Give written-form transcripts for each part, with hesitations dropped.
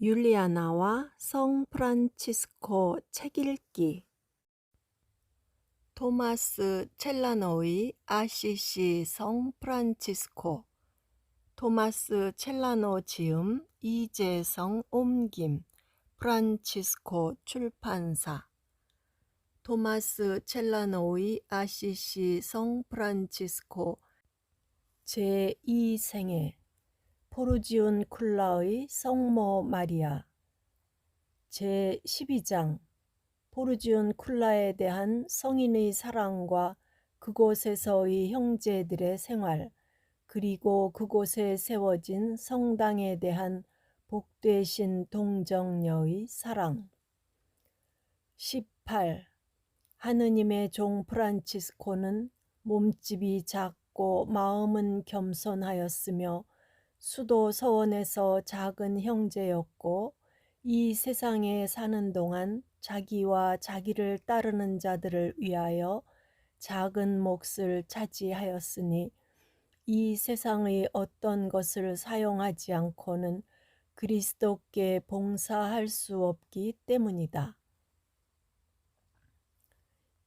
율리아나와 성 프란치스코 책 읽기. 토마스 첼라노의 아시시 성 프란치스코. 토마스 첼라노 지음, 이재성 옮김, 프란치스코 출판사. 토마스 첼라노의 아시시 성 프란치스코 제2생애. 포르지운쿨라의 성모 마리아. 제12장. 포르지운쿨라에 대한 성인의 사랑과 그곳에서의 형제들의 생활, 그리고 그곳에 세워진 성당에 대한 복되신 동정녀의 사랑. 18. 하느님의 종 프란치스코는 몸집이 작고 마음은 겸손하였으며 수도 서원에서 작은 형제였고, 이 세상에 사는 동안 자기와 자기를 따르는 자들을 위하여 작은 몫을 차지하였으니, 이 세상의 어떤 것을 사용하지 않고는 그리스도께 봉사할 수 없기 때문이다.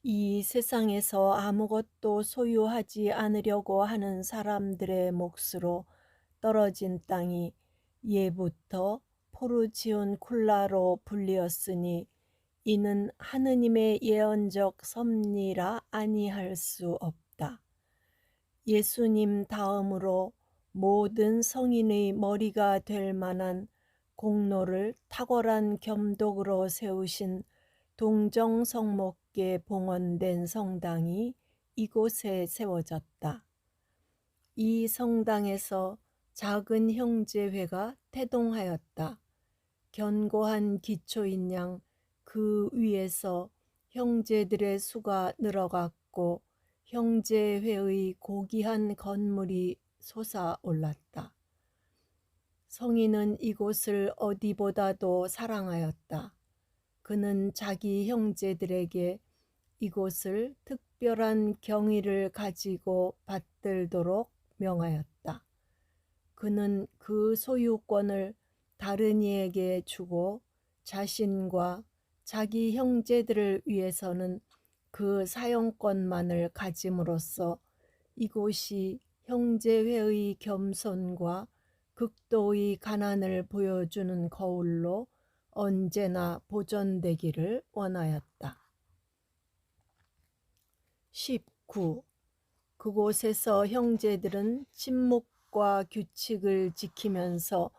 이 세상에서 아무것도 소유하지 않으려고 하는 사람들의 몫으로 떨어진 땅이 예부터 포르지운쿨라로 불리었으니, 이는 하느님의 예언적 섭리라 아니할 수 없다. 예수님 다음으로 모든 성인의 머리가 될 만한 공로를 탁월한 겸독으로 세우신 동정성목계 봉헌된 성당이 이곳에 세워졌다. 이 성당에서 작은 형제회가 태동하였다. 견고한 기초인 양 그 위에서 형제들의 수가 늘어갔고, 형제회의 고귀한 건물이 솟아올랐다. 성인은 이곳을 어디보다도 사랑하였다. 그는 자기 형제들에게 이곳을 특별한 경의를 가지고 받들도록 명하였다. 그는 그 소유권을 다른 이에게 주고, 자신과 자기 형제들을 위해서는 그 사용권만을 가짐으로써 이곳이 형제회의 겸손과 극도의 가난을 보여주는 거울로 언제나 보존되기를 원하였다. 19. 그곳에서 형제들은 침묵과 규칙을 지키면서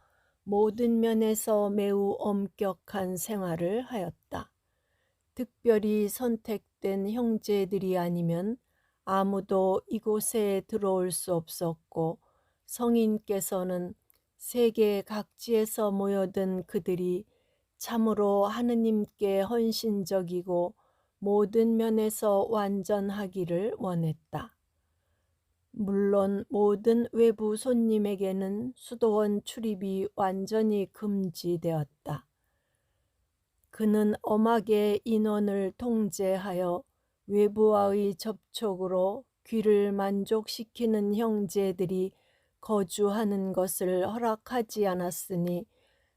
모든 면에서 매우 엄격한 생활을 하였다. 특별히 선택된 형제들이 아니면 아무도 이곳에 들어올 수 없었고, 성인께서는 세계 각지에서 모여든 그들이 참으로 하느님께 헌신적이고 모든 면에서 완전하기를 원했다. 물론 모든 외부 손님에게는 수도원 출입이 완전히 금지되었다. 그는 엄하게 인원을 통제하여 외부와의 접촉으로 귀를 만족시키는 형제들이 거주하는 것을 허락하지 않았으니,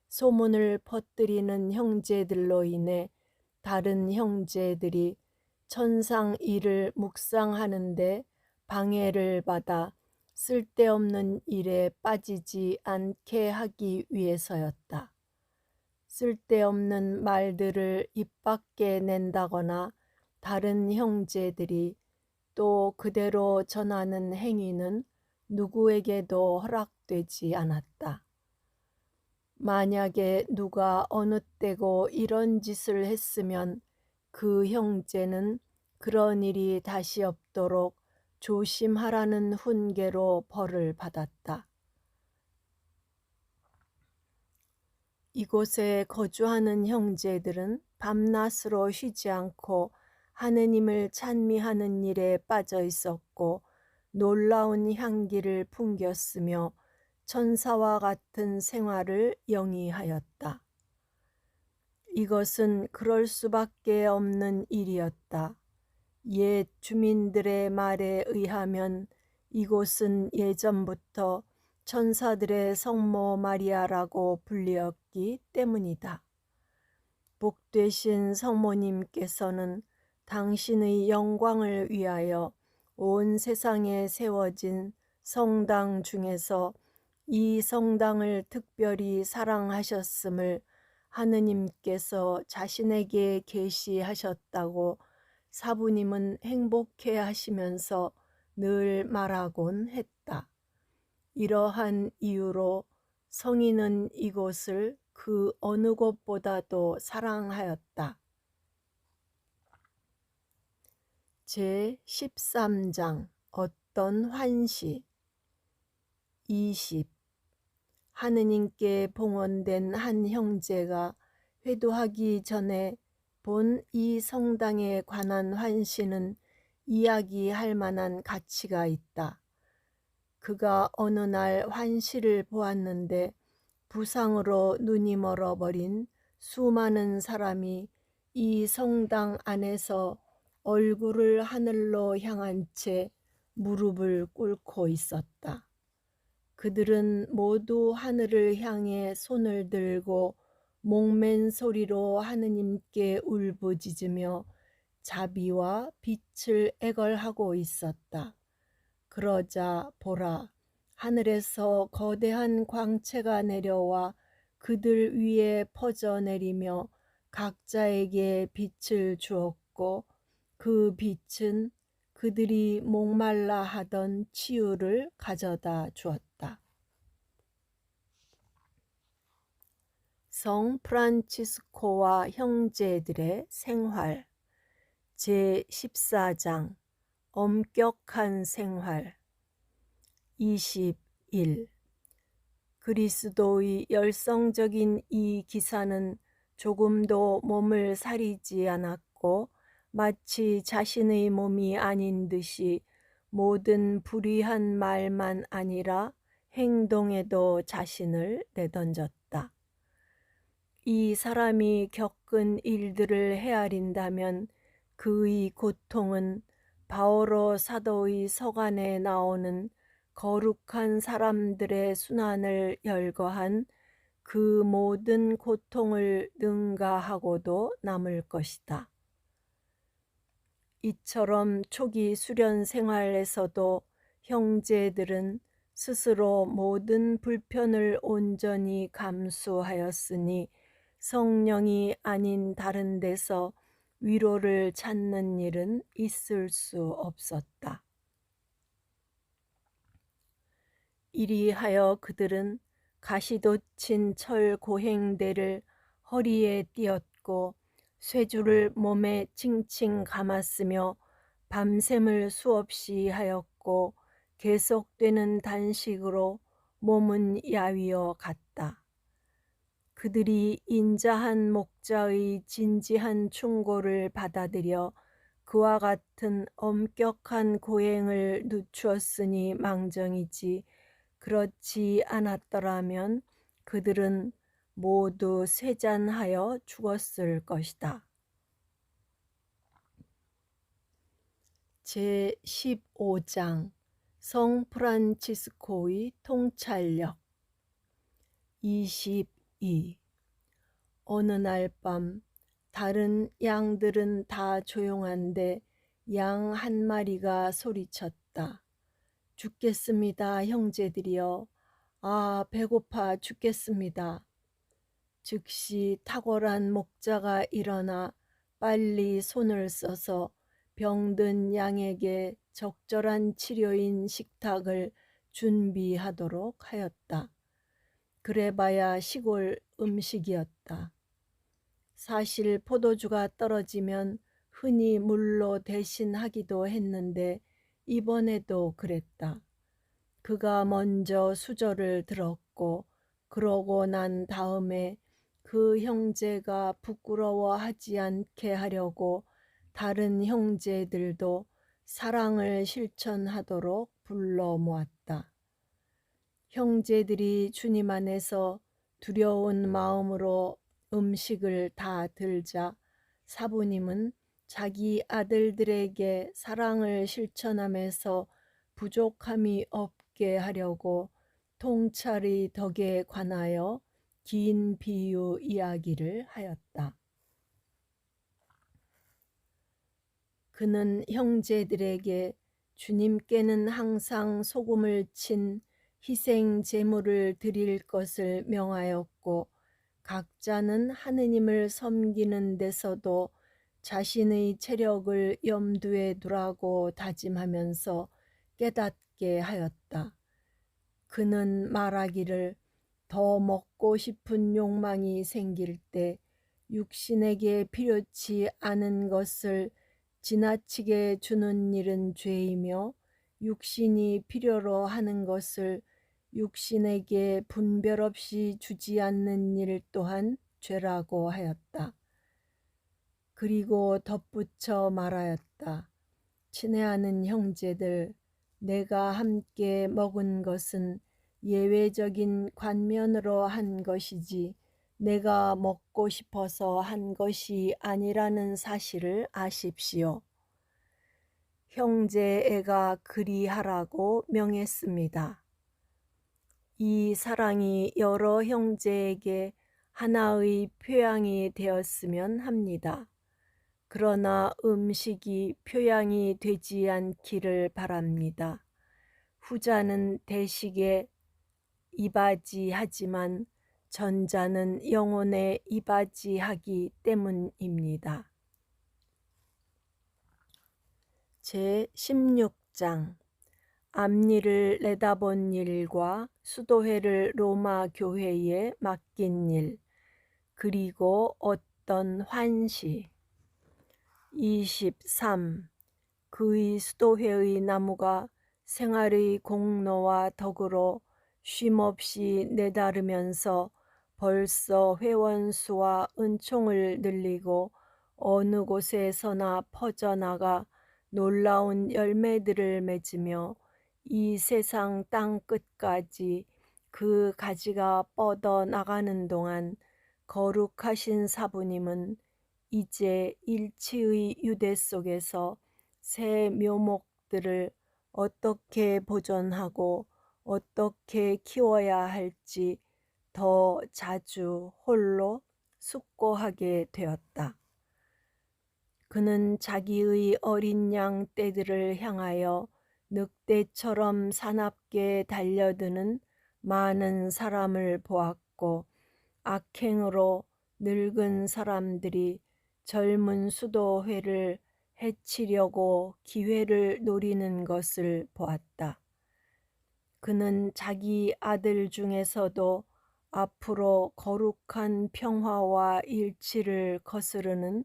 소문을 퍼뜨리는 형제들로 인해 다른 형제들이 천상 일을 묵상하는데 방해를 받아 쓸데없는 일에 빠지지 않게 하기 위해서였다. 쓸데없는 말들을 입 밖에 낸다거나 다른 형제들이 또 그대로 전하는 행위는 누구에게도 허락되지 않았다. 만약에 누가 어느 때고 이런 짓을 했으면 그 형제는 그런 일이 다시 없도록 조심하라는 훈계로 벌을 받았다. 이곳에 거주하는 형제들은 밤낮으로 쉬지 않고 하느님을 찬미하는 일에 빠져 있었고, 놀라운 향기를 풍겼으며 천사와 같은 생활을 영위하였다. 이것은 그럴 수밖에 없는 일이었다. 옛 주민들의 말에 의하면 이곳은 예전부터 천사들의 성모 마리아라고 불리었기 때문이다. 복되신 성모님께서는 당신의 영광을 위하여 온 세상에 세워진 성당 중에서 이 성당을 특별히 사랑하셨음을 하느님께서 자신에게 계시하셨다고 사부님은 행복해 하시면서 늘 말하곤 했다. 이러한 이유로 성인은 이곳을 그 어느 곳보다도 사랑하였다. 제13장 어떤 환시 20. 하느님께 봉헌된 한 형제가 회도하기 전에 본 이 성당에 관한 환시는 이야기할 만한 가치가 있다. 그가 어느 날 환시를 보았는데 부상으로 눈이 멀어버린 수많은 사람이 이 성당 안에서 얼굴을 하늘로 향한 채 무릎을 꿇고 있었다. 그들은 모두 하늘을 향해 손을 들고 목맨 소리로 하느님께 울부짖으며 자비와 빛을 애걸하고 있었다. 그러자 보라, 하늘에서 거대한 광채가 내려와 그들 위에 퍼져내리며 각자에게 빛을 주었고 그 빛은 그들이 목말라 하던 치유를 가져다 주었다. 성 프란치스코와 형제들의 생활 제14장 엄격한 생활 21. 그리스도의 열성적인 이 기사는 조금도 몸을 사리지 않았고 마치 자신의 몸이 아닌 듯이 모든 불의한 말만 아니라 행동에도 자신을 내던졌다. 이 사람이 겪은 일들을 헤아린다면 그의 고통은 바오로 사도의 서간에 나오는 거룩한 사람들의 순환을 열거한 그 모든 고통을 능가하고도 남을 것이다. 이처럼 초기 수련 생활에서도 형제들은 스스로 모든 불편을 온전히 감수하였으니 성령이 아닌 다른 데서 위로를 찾는 일은 있을 수 없었다. 이리하여 그들은 가시돋친 철 고행대를 허리에 띄었고 쇠줄을 몸에 칭칭 감았으며 밤샘을 수없이 하였고 계속되는 단식으로 몸은 야위어 갔다. 그들이 인자한 목자의 진지한 충고를 받아들여 그와 같은 엄격한 고행을 늦추었으니 망정이지 그렇지 않았더라면 그들은 모두 쇠잔하여 죽었을 것이다. 제15장 성 프란치스코의 통찰력 22. 어느 날 밤 다른 양들은 다 조용한데 양 한 마리가 소리쳤다. 죽겠습니다, 형제들이여. 아, 배고파 죽겠습니다. 즉시 탁월한 목자가 일어나 빨리 손을 써서 병든 양에게 적절한 치료인 식탁을 준비하도록 하였다. 그래봐야 시골 음식이었다. 사실 포도주가 떨어지면 흔히 물로 대신하기도 했는데 이번에도 그랬다. 그가 먼저 수저를 들었고 그러고 난 다음에 그 형제가 부끄러워하지 않게 하려고 다른 형제들도 사랑을 실천하도록 불러 모았다. 형제들이 주님 안에서 두려운 마음으로 음식을 다 들자 사부님은 자기 아들들에게 사랑을 실천하면서 부족함이 없게 하려고 통찰의 덕에 관하여 긴 비유 이야기를 하였다. 그는 형제들에게 주님께는 항상 소금을 친 희생 제물을 드릴 것을 명하였고 각자는 하느님을 섬기는 데서도 자신의 체력을 염두에 두라고 다짐하면서 깨닫게 하였다. 그는 말하기를 더 먹고 싶은 욕망이 생길 때 육신에게 필요치 않은 것을 지나치게 주는 일은 죄이며 육신이 필요로 하는 것을 육신에게 분별 없이 주지 않는 일 또한 죄라고 하였다. 그리고 덧붙여 말하였다. 친애하는 형제들, 내가 함께 먹은 것은 예외적인 관면으로 한 것이지 내가 먹고 싶어서 한 것이 아니라는 사실을 아십시오. 형제애가 그리하라고 명했습니다. 이 사랑이 여러 형제에게 하나의 표양이 되었으면 합니다. 그러나 음식이 표양이 되지 않기를 바랍니다. 후자는 대식에 이바지하지만 전자는 영혼에 이바지하기 때문입니다. 제16장 앞니를 내다본 일과 수도회를 로마 교회에 맡긴 일, 그리고 어떤 환시. 23. 그의 수도회의 나무가 생활의 공로와 덕으로 쉼없이 내다르면서 벌써 회원수와 은총을 늘리고 어느 곳에서나 퍼져나가 놀라운 열매들을 맺으며 이 세상 땅 끝까지 그 가지가 뻗어 나가는 동안 거룩하신 사부님은 이제 일치의 유대 속에서 새 묘목들을 어떻게 보존하고 어떻게 키워야 할지 더 자주 홀로 숙고하게 되었다. 그는 자기의 어린 양 떼들을 향하여 늑대처럼 사납게 달려드는 많은 사람을 보았고 악행으로 늙은 사람들이 젊은 수도회를 해치려고 기회를 노리는 것을 보았다. 그는 자기 아들 중에서도 앞으로 거룩한 평화와 일치를 거스르는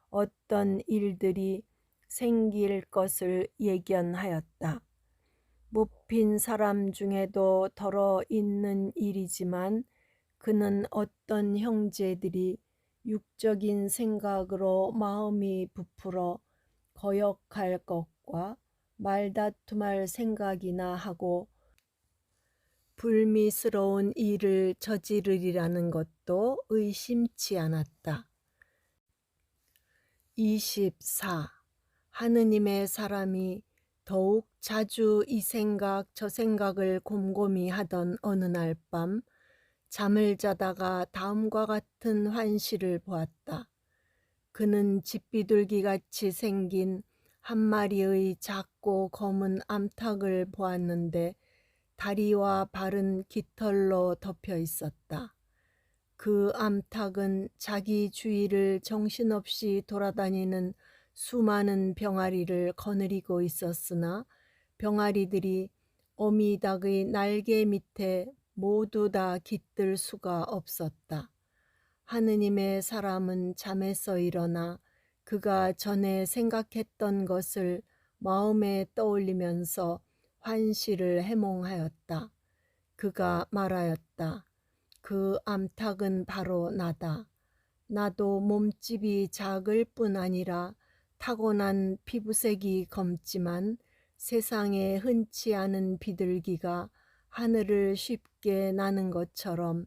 어떤 일들이 생길 것을 예견하였다. 못 핀 사람 중에도 덜어 있는 일이지만 그는 어떤 형제들이 육적인 생각으로 마음이 부풀어 거역할 것과 말다툼할 생각이나 하고 불미스러운 일을 저지르리라는 것도 의심치 않았다. 24. 하느님의 사람이 더욱 자주 이 생각 저 생각을 곰곰이 하던 어느 날 밤 잠을 자다가 다음과 같은 환시를 보았다. 그는 집비둘기같이 생긴 한 마리의 작고 검은 암탉을 보았는데 다리와 발은 깃털로 덮여 있었다. 그 암탉은 자기 주위를 정신없이 돌아다니는 수많은 병아리를 거느리고 있었으나 병아리들이 어미닭의 날개 밑에 모두 다 깃들 수가 없었다. 하느님의 사람은 잠에서 일어나 그가 전에 생각했던 것을 마음에 떠올리면서 환시를 해몽하였다. 그가 말하였다. 그 암탉은 바로 나다. 나도 몸집이 작을 뿐 아니라 타고난 피부색이 검지만 세상에 흔치 않은 비둘기가 하늘을 쉽게 나는 것처럼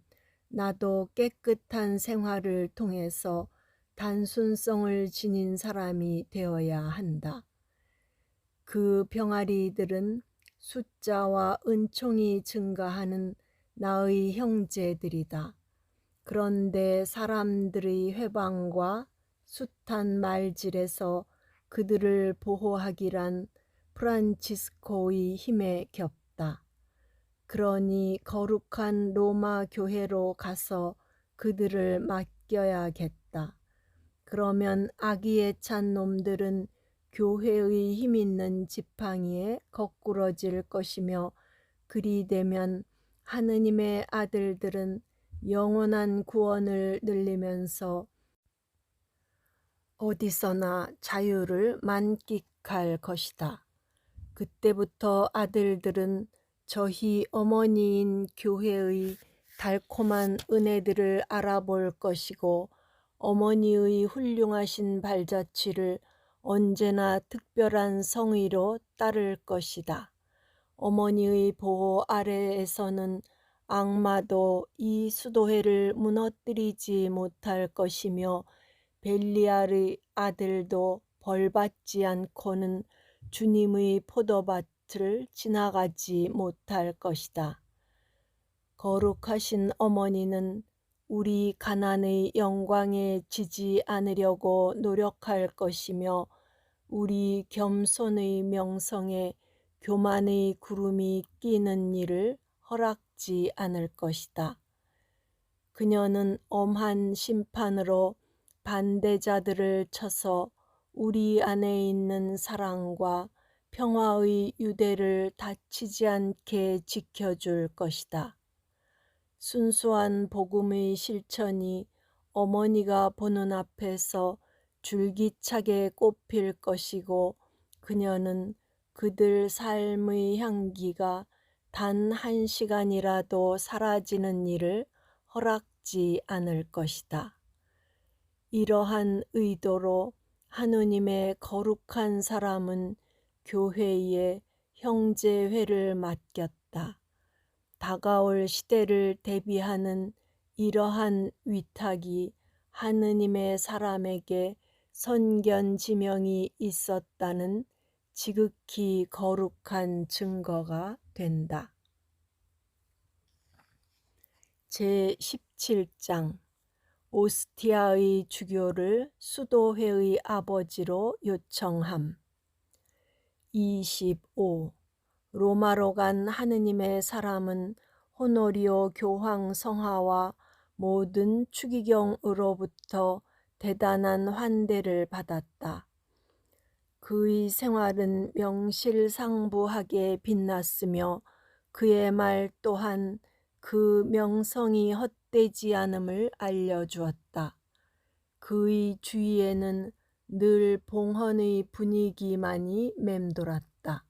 나도 깨끗한 생활을 통해서 단순성을 지닌 사람이 되어야 한다. 그 병아리들은 숫자와 은총이 증가하는 나의 형제들이다. 그런데 사람들의 회방과 숱한 말질에서 그들을 보호하기란 프란치스코의 힘에 겹다. 그러니 거룩한 로마 교회로 가서 그들을 맡겨야겠다. 그러면 악의에 찬 놈들은 교회의 힘있는 지팡이에 거꾸러질 것이며, 그리 되면 하느님의 아들들은 영원한 구원을 늘리면서 어디서나 자유를 만끽할 것이다. 그때부터 아들들은 저희 어머니인 교회의 달콤한 은혜들을 알아볼 것이고, 어머니의 훌륭하신 발자취를 언제나 특별한 성의로 따를 것이다. 어머니의 보호 아래에서는 악마도 이 수도회를 무너뜨리지 못할 것이며, 벨리알의 아들도 벌받지 않고는 주님의 포도밭을 지나가지 못할 것이다. 거룩하신 어머니는 우리 가난의 영광에 지지 않으려고 노력할 것이며, 우리 겸손의 명성에 교만의 구름이 끼는 일을 허락지 않을 것이다. 그녀는 엄한 심판으로 반대자들을 쳐서 우리 안에 있는 사랑과 평화의 유대를 다치지 않게 지켜줄 것이다. 순수한 복음의 실천이 어머니가 보는 앞에서 줄기차게 꽃필 것이고, 그녀는 그들 삶의 향기가 단 1시간이라도 사라지는 일을 허락지 않을 것이다. 이러한 의도로 하느님의 거룩한 사람은 교회에 형제회를 맡겼다. 다가올 시대를 대비하는 이러한 위탁이 하느님의 사람에게 선견지명이 있었다는 지극히 거룩한 증거가 된다. 제17장 오스티아의 주교를 수도회의 아버지로 요청함. 25. 로마로 간 하느님의 사람은 호노리오 교황 성하와 모든 추기경으로부터 대단한 환대를 받았다. 그의 생활은 명실상부하게 빛났으며, 그의 말 또한 그 명성이 헛되지 않음을 알려주었다. 그의 주위에는 늘 봉헌의 분위기만이 맴돌았다.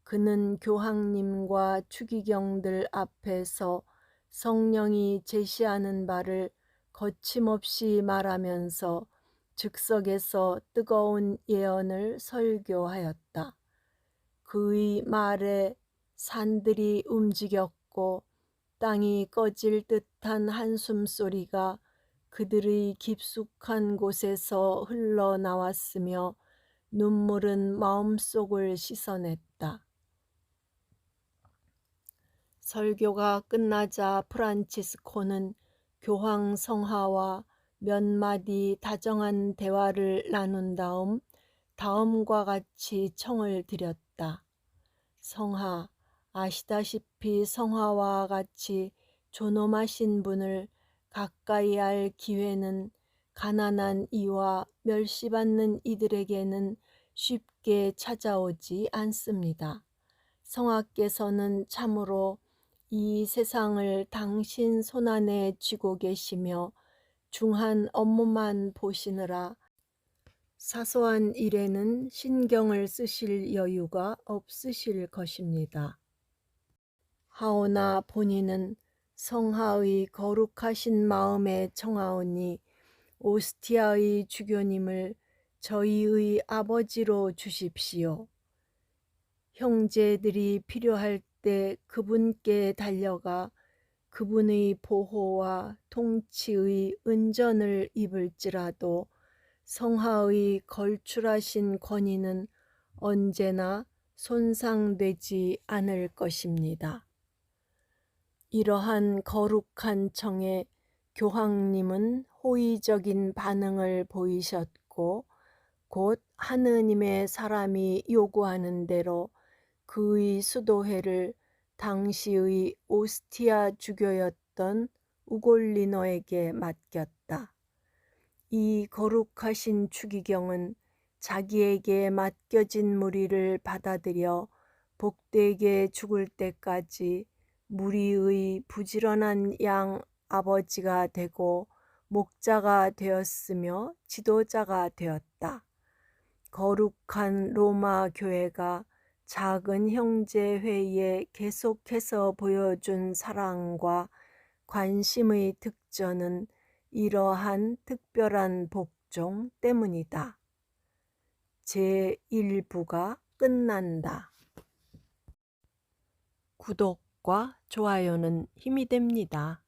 그는 교황님과 추기경들 앞에서 성령이 제시하는 바를 거침없이 말하면서 즉석에서 뜨거운 예언을 설교하였다. 그의 말에 산들이 움직였고, 땅이 꺼질 듯한 한숨소리가 그들의 깊숙한 곳에서 흘러나왔으며, 눈물은 마음속을 씻어냈다. 설교가 끝나자 프란치스코는 교황 성하와 몇 마디 다정한 대화를 나눈 다음 다음과 같이 청을 드렸다. 성하, 아시다시피 성하와 같이 존엄하신 분을 가까이 알 기회는 가난한 이와 멸시받는 이들에게는 쉽게 찾아오지 않습니다. 성하께서는 참으로 이 세상을 당신 손안에 쥐고 계시며, 중한 업무만 보시느라 사소한 일에는 신경을 쓰실 여유가 없으실 것입니다. 하오나 본인은 성하의 거룩하신 마음에 청하오니 오스티아의 주교님을 저희의 아버지로 주십시오. 형제들이 필요할 때 그분께 달려가 그분의 보호와 통치의 은전을 입을지라도 성하의 걸출하신 권위는 언제나 손상되지 않을 것입니다. 이러한 거룩한 청에 교황님은 호의적인 반응을 보이셨고 곧 하느님의 사람이 요구하는 대로 그의 수도회를 당시의 오스티아 주교였던 우골리노에게 맡겼다. 이 거룩하신 추기경은 자기에게 맡겨진 무리를 받아들여 복되게 죽을 때까지 무리의 부지런한 양 아버지가 되고 목자가 되었으며 지도자가 되었다. 거룩한 로마 교회가 작은 형제 회의에 계속해서 보여준 사랑과 관심의 특전은 이러한 특별한 복종 때문이다. 제1부가 끝난다. 구독과 좋아요는 힘이 됩니다.